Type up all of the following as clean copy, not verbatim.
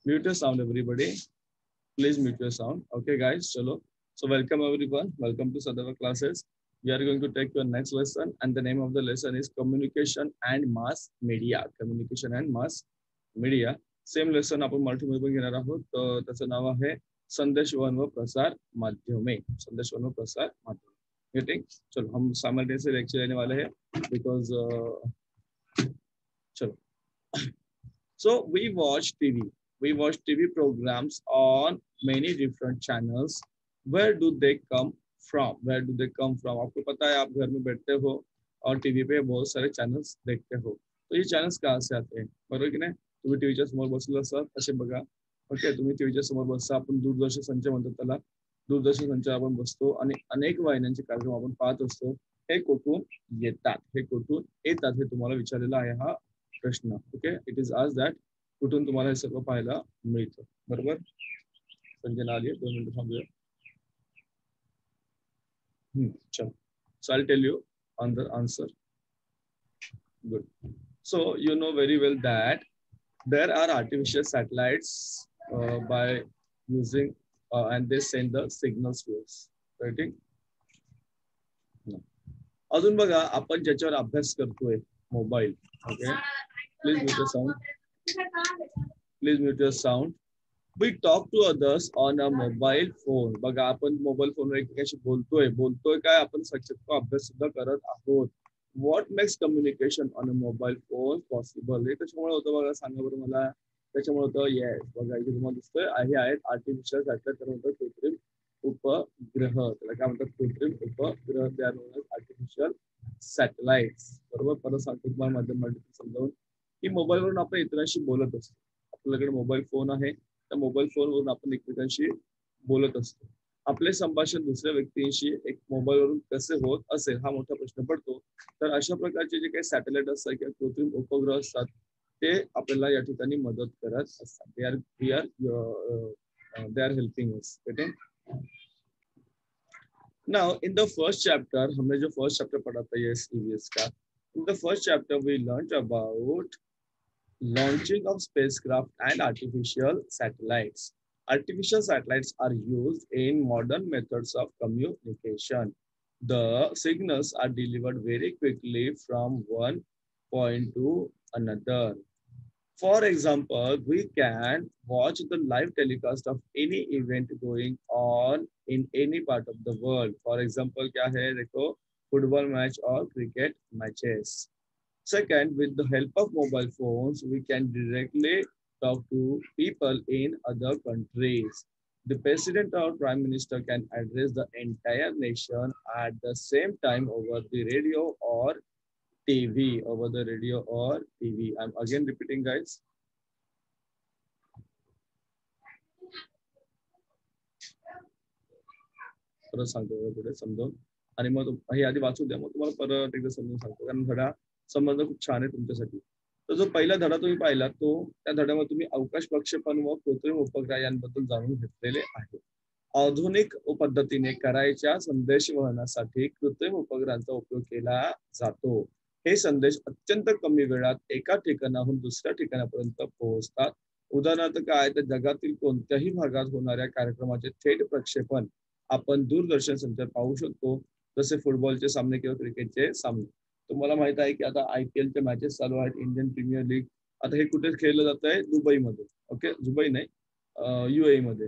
Mute your sound, everybody. Please mute your sound. Okay, guys. Chalo. So welcome everyone. Welcome to Sadhava classes. We are going to take your next lesson, and the name of the lesson is Communication and Mass Media. Communication and Mass Media. Same lesson आपण मराठीमध्ये पण घेणार आहोत. तर त्याचं नाव आहे संदेशवहन व प्रसार माध्यमे. संदेशवहन व प्रसार माध्यमे. गेटिंग. चलो हम साइमल्टेनियसली लेक्चर लेने वाले हैं बिकॉज चलो. So we watch TV. We watch TV programs on many different channels. Where do they come from? Where do they come from? आपको पता है आप घर में बैठते हो और टीवी पे बहुत सारे चॅनल्स देखते हो. तो ये चॅनल्स कहाँ से आते हैं? बरोबर की नाही? तुम्ही टीव्हीच्या समोर बसला असाल असे बघा. ओके, तुम्ही टीव्हीच्या समोर बसता. आपण दूरदर्शन संच म्हणतो त्याला. दूरदर्शन संच आपण बसतो आणि अनेक वाहिन्यांचे कार्यक्रम आपण पाहत असतो. हे कुठून येतात? हे कुठून येतात हे तुम्हाला विचारलेला आहे हा प्रश्न. ओके, इट इज आज दॅट कुठून तुम्हाला हे सर्व पाहायला मिळतं. बरोबर. संजना आली, 2 मिनिटं थांबूया. चलो. So I'll tell you on the answer. Good. So you know very well that there are artificial satellites by using and they send the signals to us. Right? अजून बघा आपण ज्याच्यावर अभ्यास करतोय mobile. Okay, please mute your sound. Please mute your sound. We talk to others on a mobile phone. बघा आपण mobile फोनवर एकमेकांशी बोलतोय काय आपण साक्षात अभ्यास सुद्धा करत आहोत. What makes communication on a mobile phone possible? हे कशामुळे होतं बघा, सांगा बरं मला. त्याच्यामुळे होतं येस. बघा इथे तुम्हाला दिसतोय हे आहेत आर्टिफिशियल सॅटेलाइट. त्याला म्हणतात कृत्रिम उपग्रह. त्याला काय म्हणतात? कृत्रिम उपग्रह. ते आहे आर्टिफिशियल सॅटेलाइट्स. बरोबर. परत सांगतो तुम्हाला माध्यमातून समजावून की मोबाईलवरून आपण इतरांशी बोलत असतो. आपल्याकडे मोबाईल फोन आहे, त्या मोबाईल फोनवरून आपण एकमेकांशी बोलत असतो. आपले संभाषण दुसऱ्या व्यक्तींशी एक मोबाईलवरून कसे होत असेल हा मोठा प्रश्न पडतो. तर अशा प्रकारचे जे काही सॅटेलाइट असतात किंवा कृत्रिम उपग्रह असतात ते आपल्याला या ठिकाणी मदत करत असतात. They are helping us. Now in the first chapter हमने जो फर्स्ट चैप्टर पढ़ा था ये EVS का. In the first chapter we learn about launching of spacecraft and artificial satellites. Artificial satellites are used in modern methods of communication. The signals are delivered very quickly from one point to another. For example, we can watch the live telecast of any event going on in any part of the world. For example, क्या है देखो, football match or cricket matches. Second, with the help of mobile phones, we can directly talk to people in other countries. The president or prime minister can address the entire nation at the same time over the radio or TV. Over the radio or TV. I'm again repeating, guys. परत सांगतो पुढे समजावून आणि मग हे आधी वाचू द्या, मग तुम्हाला परत एकदा समजून सांगतो कारण धडा संबंध खूप छान आहे तुमच्यासाठी. तर जो पहिला धडा तुम्ही पाहिला तो त्या धड्यामध्ये तुम्ही अवकाश प्रक्षेपण व कृत्रिम उपग्रह यांबद्दल जाणून घेतलेले आहे. आधुनिक पद्धतीने करायच्या संदेश वहनासाठी कृत्रिम उपग्रहांचा उपयोग केला जातो. हे संदेश अत्यंत कमी वेळात एका ठिकाणाहून दुसऱ्या ठिकाणापर्यंत पोहोचतात. उदाहरणार्थ काय तर जगातील कोणत्याही भागात होणाऱ्या कार्यक्रमाचे थेट प्रक्षेपण आपण दूरदर्शन संचार पाहू शकतो. जसे फुटबॉलचे सामने किंवा क्रिकेटचे सामने. तुम्हाला माहित आहे की आता IPL चे मॅचेस चालू आहेत. Indian Premier League. आता हे कुठे खेळलं जात आहे? दुबईमध्ये. ओके, दुबई नाही, UAE मध्ये.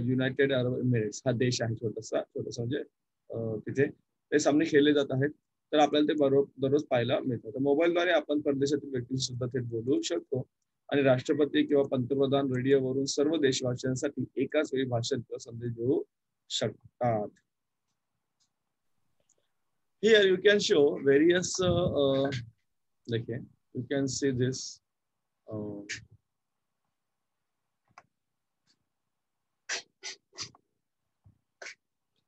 युनायटेड अरब एमिरेट्स हा देश आहे छोटासा म्हणजे तिथे ते सामने खेळले जात आहेत. तर आपल्याला ते दररोज पाहायला मिळतं. तर मोबाईलद्वारे आपण परदेशातील व्यक्तींशी सुद्धा थेट बोलू शकतो आणि राष्ट्रपती किंवा पंतप्रधान रेडिओवरून सर्व देशवासियांसाठी एकाच वेळी भाषण किंवा संदेश देऊ शकतात. Here you can show various, देखिए, you can see this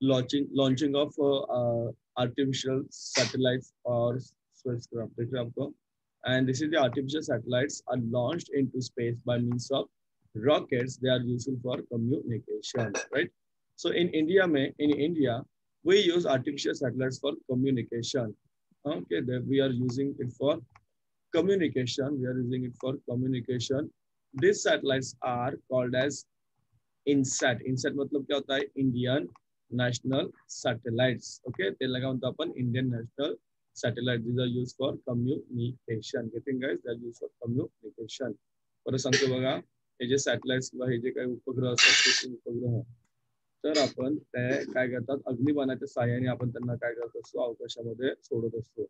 launching of artificial satellites or spacecraft. देखिए आपको, and this is the artificial satellites are launched into space by means of rockets. They are useful for communication, right? So in India, we use artificial satellites for communication. Okay, we are using it for communication. We are using it for communication. These satellites are called as INSAT. INSAT मतलब क्या होता है? Indian national satellites. Okay, त्याला काय म्हणतो आपण? Indian national satellite. These are used for communication. Getting guys? They are used for communication. परत सांगतो बघा, हे जे सॅटेलाइट्स किंवा हे जे काही उपग्रह असतात उपग्रह, तर आपण ते काय करतात? अग्निबाणाच्या सहाय्याने आपण त्यांना काय करत असतो? अवकाशामध्ये सोडत असतो.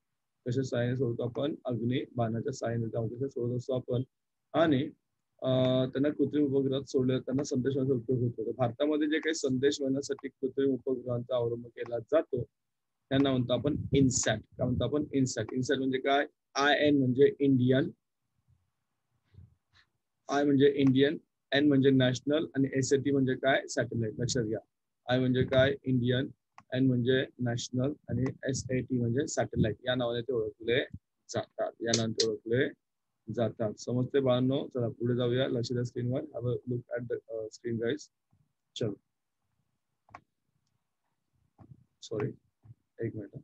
कशा सहाय्याने सोडतो आपण? अग्निबाणाच्या सहाय्याने अवकाशात सोडत असतो आपण. आणि त्यांना कृत्रिम उपग्रहात सोडले, त्यांना संदेश वहनाचा उपयोग होतो. भारतामध्ये जे काही संदेश वहनासाठी कृत्रिम उपग्रहांचा अवलंब केला जातो त्यांना म्हणतो आपण इनसॅट. काय म्हणतो आपण? इनसॅट. इनसॅट म्हणजे काय? IN म्हणजे इंडियन, I म्हणजे इंडियन, N म्हणजे नॅशनल आणि SAT म्हणजे काय? सॅटेलाइट. लक्षात घ्या. I म्हणजे काय? इंडियन, N म्हणजे नॅशनल आणि SAT म्हणजे सॅटेलाइट. या नावाने ते ओळखले जातात. या नावाने ओळखले जातात. समजते बाळांनो? चला पुढे जाऊया. लक्ष द्या स्क्रीनवर. Have a look at the screen guys. चलो, सॉरी, एक मिनिट,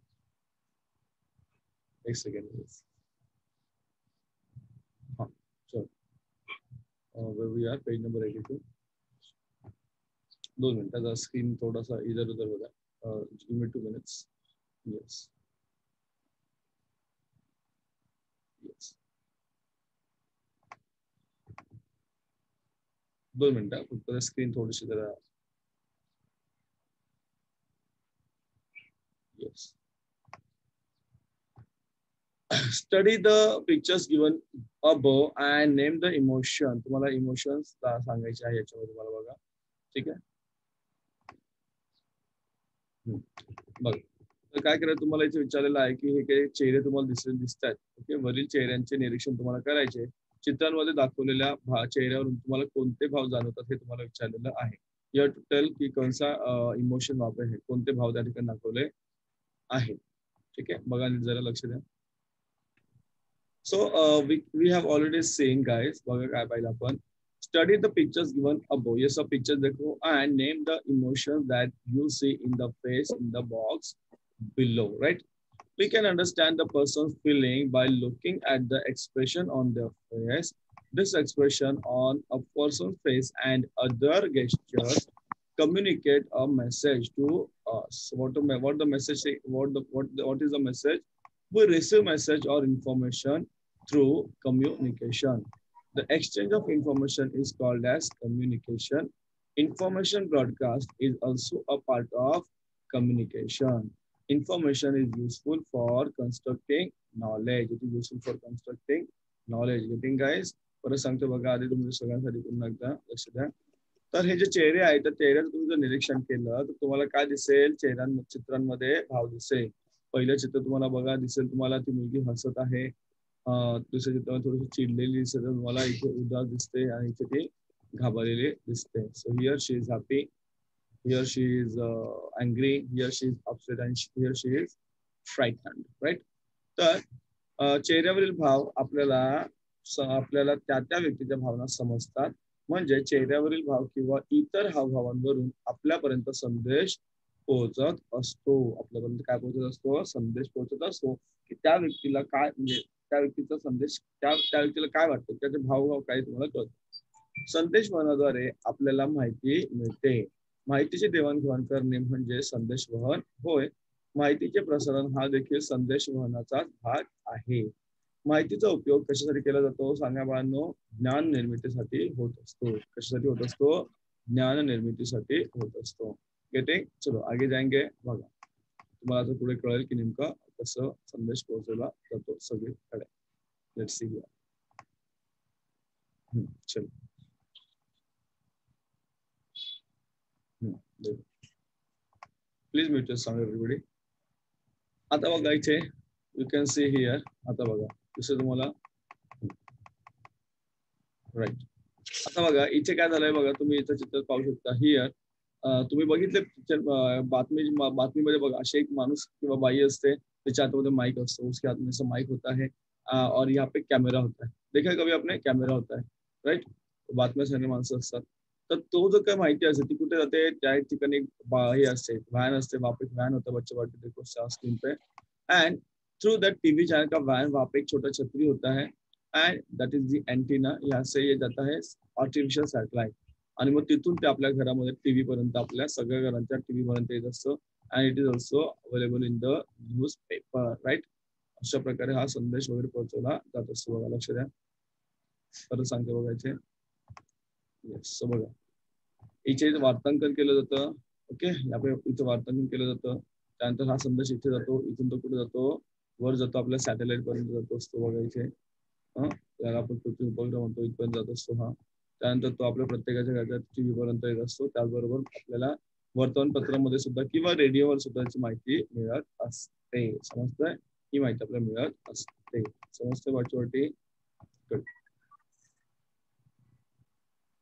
एक सेकंड. हाँ चलो, where we are, page number 82. 2 मिनिटाचा स्क्रीन थोडासा इधर उधर होता. give me 2 minutes. Yes. Yes. 2 मिनिटं फक्त स्क्रीन थोडीशी जरा. Yes. Study the pictures given above and name the emotion. तुम्हाला इमोशन्स सांगायचे आहे याच्यामध्ये मला बघा. ठीक आहे. बघ, तर काय करायचं तुम्हाला इथे विचारलेलं आहे की हे काही चेहरे तुम्हाला दिसत आहेत. ओके, वरील चेहऱ्यांचे निरीक्षण तुम्हाला करायचे. चित्रांमध्ये दाखवलेल्या चेहऱ्यावरून तुम्हाला कोणते भाव जाणवतात हे तुम्हाला विचारलेलं आहे. यू हॅव टू टेल की कोणता इमोशन वापर आहे, कोणते भाव त्या ठिकाणी दाखवले आहे. ठीक आहे, बघा जरा लक्ष द्या. So we have already seen guys, बघा काय पाहिलं आपण. Study the pictures given above. ये सब pictures देखो and name the emotions that you see in the face in the box below. Right? We can understand the person's feeling by looking at the expression on their face. This expression on a person's face and other gestures communicate a message to us. What the message? What is the message? We receive message or information through communication. The exchange of information is called as communication. Information broadcast is also a part of communication. Information is useful for constructing knowledge. It is useful for constructing knowledge. Getting guys? परत सांगतो बघा, आधी तुमच्या सगळ्यांसाठी पुन्हा एकदा लक्ष द्या. तर हे जे चेहरे आहेत त्या चेहऱ्याचं तुम्ही जर निरीक्षण केलं तर तुम्हाला काय दिसेल? चित्रांमध्ये भाव दिसेल. पहिलं चित्र तुम्हाला बघा दिसेल, तुम्हाला ती मुलगी हसत आहे. दुसऱ्या चित्रामध्ये थोडीशी चिडलेली दिसते, तुम्हाला इथे उदास दिसते आणि इथे ती घाबरलेली दिसते. So here she is happy, here she is angry, here she is upset and here she is frightened. Right? तर चेहऱ्यावरील भाव आपल्याला त्या त्या व्यक्तीच्या भावना समजतात. म्हणजे चेहऱ्यावरील भाव किंवा इतर हावभावांवरून आपल्यापर्यंत संदेश पोहोचत असतो. आपल्यापर्यंत काय पोहोचत असतो? संदेश पोहोचत असतो की त्या व्यक्तीला काय, म्हणजे त्या व्यक्तीचा संदेश त्या व्यक्तीला काय वाटतं, त्याचे भावभाव काय तुम्हाला कळतं. संदेशवहनाद्वारे आपल्याला माहिती मिळते. माहितीची देवाणघेवाण करणे म्हणजे संदेशवहन होय. माहितीचे प्रसारण हा देखील संदेशवहनाचाच भाग आहे. माहितीचा उपयोग कशासाठी केला जातो सांगा बाळांनो? ज्ञान निर्मितीसाठी होत असतो. कशासाठी होत असतो? ज्ञान निर्मितीसाठी होत असतो. गेटिंग? चलो आगे जाएंगे. बघा तुम्हाला आता पुढे कळेल की नेमका कसं संदेश पोहोचवला जातो सगळीकडे. Let's see here. चलो please mute your sound everybody. आता बघा इथे यू कॅन सी हियर. आता बघा दिसतं तुम्हाला? राईट. आता बघा इथे काय झालंय बघा, तुम्ही इथं चित्र पाहू शकता. हियर तुम्ही बघितले बातमीमध्ये बघा, असे एक माणूस किंवा बाई असते, त्याच्या हातामध्ये माइक असतो, उसके हाथ में से माइक होता है और यहाँ पे कॅमेरा होता है. देखा कभी आपने? कॅमेरा होता है. राईट? बातम्या सांगणारी माणसं असतात. तर तो जो काही माहिती असते ती कुठे जाते? त्या ठिकाणी हे असते, व्हॅन असते, वहाँ पे व्हॅन होता, बच्चे बैठे देखो screen pay. End through that TV channel का वैन वहाँ पे एक छोटा छतरी होता है and that is the antenna. यहाँ से ये जाता है आर्टिफिशियल सॅटेलाइट आणि मग तिथून ते आपल्या घरामध्ये टीव्ही पर्यंत आपल्या सगळ्या घरांच्या टीव्ही पर्यंत येत असतं. And it is also available in the newspaper, right. अशा प्रकारे हा संदेश वगैरे पोहोचवला जात असतो. बघा, लक्ष द्या. परत सांगते बघायचे. येस, बघा, इथे वार्तांकन केलं जातं. ओके, इथं वार्तांकन केलं जातं. त्यानंतर हा संदेश इथे जातो. इथून तो कुठे जातो? वर जातो, आपल्या सॅटेलाइट पर्यंत जातो असतो. बघा इथे त्याला आपण पृथ्वी उपग्रह म्हणतो, इथपर्यंत जात असतो हा. त्यानंतर तो आपल्या प्रत्येकाच्या घराच्या टीव्ही पर्यंत येत असतो. त्याचबरोबर आपल्याला वर्तमानपत्रामध्ये सुद्धा किंवा रेडिओवर सुद्धा याची माहिती मिळत असते. समजतंय? ही माहिती आपल्याला मिळत असते. समजतंय वाटची?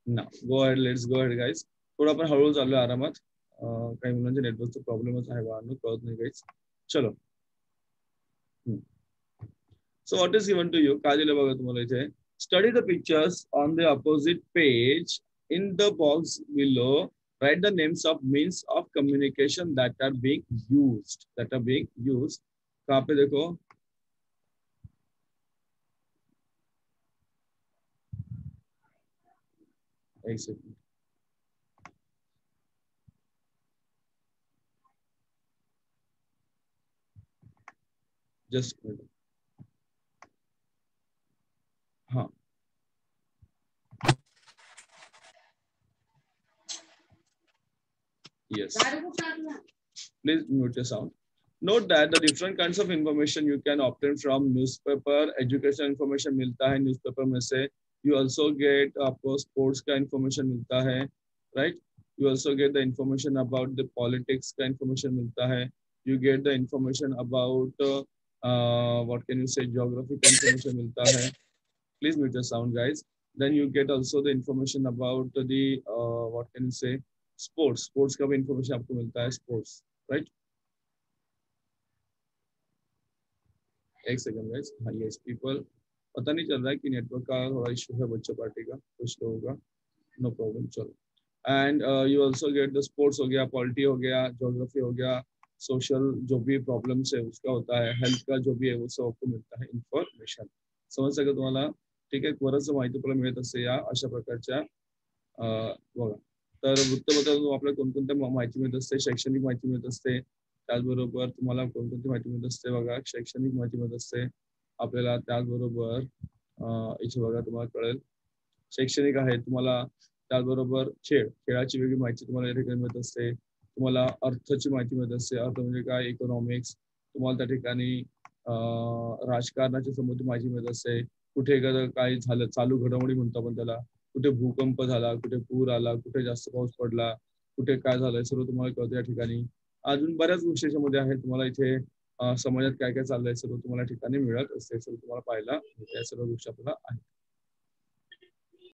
ना, go ahead, let's go ahead guys. थोडं आपण हळूहळू चालू आहे आरामात. काही मुलांचे नेटवर्कचा प्रॉब्लेमच आहे, बाळांनो, कळत नाही गाईज. चलो. So what is given to you? काय दिलं बघा तुम्हाला इथे. Study the pictures on the opposite page. In the box below, write the names of means of communication that are being used. That are being used. कहाँ पे देखो. एक second. Just हाँ. Yes. Please mute your sound. Note that the different kinds of information you can obtain from newspaper. Education information मिलता है newspaper में से. You also get आपको sports का information मिलता है, right? You also get the information about the politics का information मिलता है. You get the information about what can you say, geography का information मिलता है. Please mute your sound, guys. Then you get also the information about the what can you say, sports. Sports का भी information आपको मिलता है, sports, right? एक second guys. हाँ, यस पीपल, पता नहीं चल रहा है कि नेटवर्क का थोड़ा इशू है बच्चों पार्टी का, कुछ तो होगा. नो प्रॉब्लम, चलो. End you also get the sports हो गया, पॉलिटी हो गया, ज्योग्राफी हो गया, सोशल जो भी प्रॉब्लम्स है उसका होता है, हेल्थ का जो भी है वो सब आपको मिळता है इन्फॉर्मेशन. समज सगळं तुम्हाला? ठीक आहे. बरंच माहिती आपल्याला मिळत असते या अशा प्रकारच्या. बघा, तर वृत्तपत्रातून आपल्याला कोणकोणत्या माहिती मिळत असते. शैक्षणिक माहिती मिळत असते. त्याचबरोबर तुम्हाला कोणकोणती माहिती मिळत असते बघा. शैक्षणिक माहिती मिळत असते आपल्याला. त्याचबरोबर इथे बघा तुम्हाला कळेल शैक्षणिक आहे तुम्हाला. त्याचबरोबर खेळाची वेगळी माहिती तुम्हाला या ठिकाणी मिळत असते. तुम्हाला अर्थाची माहिती मिळत असते. अर्थ म्हणजे काय, इकॉनॉमिक्स. तुम्हाला त्या ठिकाणी राजकारणाची संबंधित माहिती मिळत असते. कुठे काय झालं, चालू घडामोडी म्हणतो आपण त्याला. कुठे भूकंप झाला, कुठे पूर आला, कुठे जास्त पाऊस पडला, कुठे काय झालंय, सर्व तुम्हाला कळतं या ठिकाणी. अजून बऱ्याच गोष्टी याच्यामध्ये आहेत. तुम्हाला इथे समाजात काय काय चाललंय सर्व तुम्हाला ठिकाणी मिळत असते. सर्व तुम्हाला पाहायला मिळते. या सर्व गोष्टी आपल्याला आहेत.